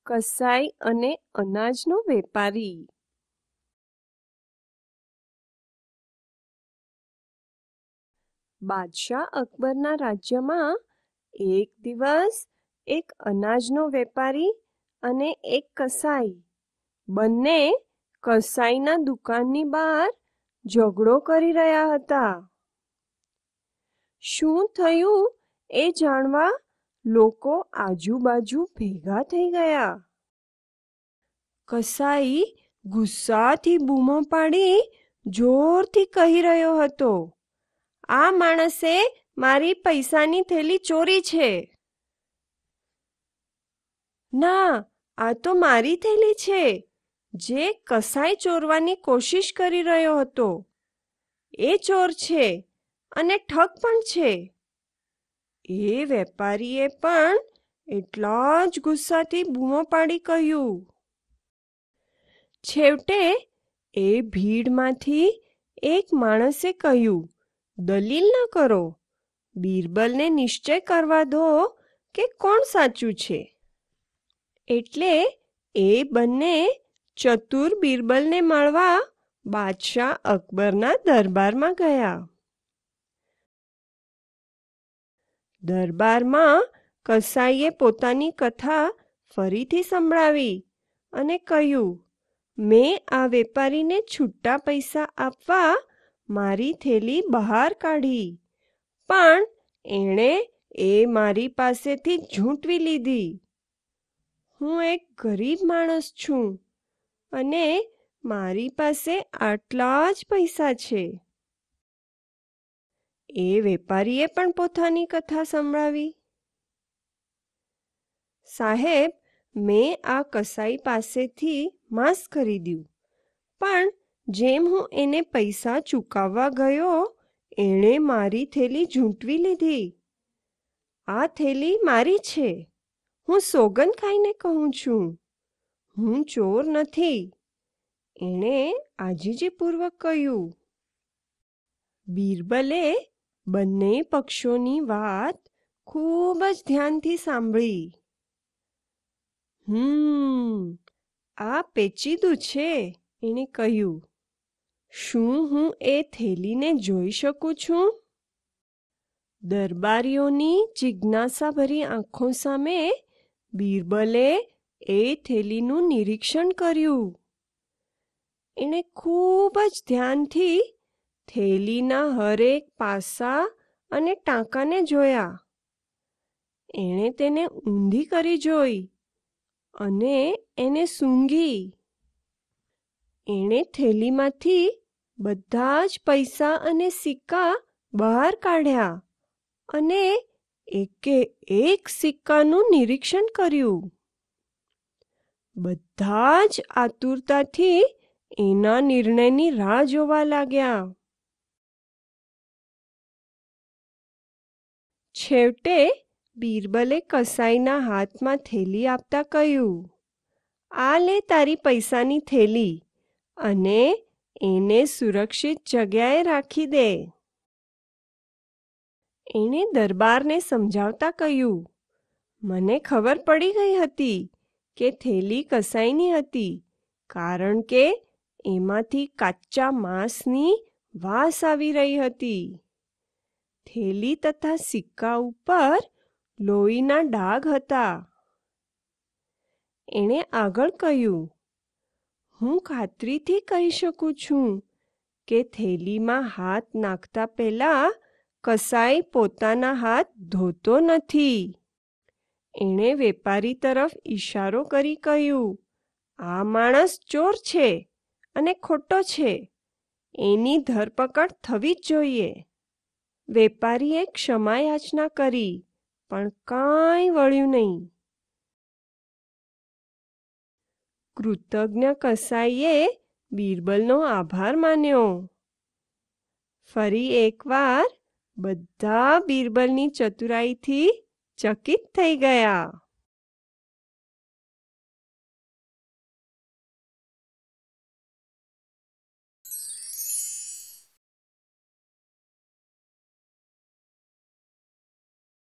કસાઈ અને અનાજનો વેપારી. બાદશાહ અકબરના રાજ્યમાં એક દિવસ એક અનાજનો વેપારી અને એક કસાઈ બંને કસાઈના દુકાનની બહાર ઝઘડો કરી રહ્યા હતા. શું થયું એ જાણવા લોકો આજુબાજુ ભેગા થઈ ગયા. કસાઈ ગુસ્સાથી બૂમો પાડી જોરથી કહી રહ્યો હતો, આ માણસે મારી પૈસાની થેલી ચોરી છે. ના, આ તો મારી થેલી છે, જે કસાઈ ચોરવાની કોશિશ કરી રહ્યો હતો. એ ચોર છે અને ઠગ પણ છે. એ વેપારીએ પણ એટલા જ ગુસ્સાથી બૂમો પાડી કહ્યું. છેવટે એ ભીડમાંથી એક માણસે કહ્યું, દલીલ ન કરો, બિરબલને નિશ્ચય કરવા દો કે કોણ સાચું છે. એટલે એ બંને ચતુર બિરબલને મળવા બાદશાહ અકબરના દરબારમાં ગયા. દરબારમાં કસાઈએ પોતાની કથા ફરીથી સંભળાવી અને કહ્યું, મેં આ વેપારીને છૂટા પૈસા આપવા મારી થેલી બહાર કાઢી, પણ એણે એ મારી પાસેથી ઝૂંટવી લીધી. હું એક ગરીબ માણસ છું અને મારી પાસે આટલા જ પૈસા છે. એ વેપારીએ પણ પોતાની કથા સંભળાવી. સાહેબ, મેં આ કસાઈ પાસેથી માંસ ખરીદ્યું, પણ જેમ હું એને પૈસા ચૂકવવા ગયો, એણે મારી થેલી ઝૂંટવી લીધી. આ થેલી મારી છે. હું સોગંદ ખાઈને કહું છું, હું ચોર નથી, એણે આજીજીપૂર્વક કહ્યું. બિરબલે બંને પક્ષોની વાત ખૂબ જ ધ્યાનથી સાંભળી. આ પેચીદું છે, એણે કહ્યું. શું હું એ થેલીને જોઈ શકું છું? દરબારીઓની જિજ્ઞાસાભરી આંખો સામે બિરબલે એ થેલીનું નિરીક્ષણ કર્યું. એણે ખૂબ જ ધ્યાનથી થેલીના હરેક પાસા અને ટાંકાને જોયા. એણે તેને ઊંધી કરી જોઈ અને એને સૂંઘી. એણે થેલીમાંથી બધા જ પૈસા અને સિક્કા બહાર કાઢ્યા અને એકે એક સિક્કાનું નિરીક્ષણ કર્યું. બધા જ આતુરતાથી એના નિર્ણયની રાહ જોવા લાગ્યા. છેવટે બિરબલે કસાઈના હાથમાં થેલી આપતા કહ્યું, આ લે તારી પૈસાની થેલી અને એને સુરક્ષિત જગ્યાએ રાખી દે. એણે દરબારને સમજાવતા કહ્યું, મને ખબર પડી ગઈ હતી કે થેલી કસાઈની હતી, કારણ કે એમાંથી કાચા માંસની વાસ આવી રહી હતી. થેલી તથા સિક્કા ઉપર લોહીના ડાઘ હતા. એણે આગળ કહ્યું, હું ખાતરીથી કહી શકું છું કે થેલીમાં હાથ નાખતા પહેલા કસાઈ પોતાના હાથ ધોતો નથી. એણે વેપારી તરફ ઈશારો કરી કહ્યું, આ માણસ ચોર છે અને ખોટો છે. એની ધરપકડ થવી જ જોઈએ. વેપારીએ ક્ષમા યાચના કરી, પણ કાંઈ વળ્યું નહીં. કૃતજ્ઞ કસાઈએ બિરબલનો આભાર માન્યો. ફરી એકવાર બધા બિરબલની ચતુરાઈથી ચકિત થઈ ગયા.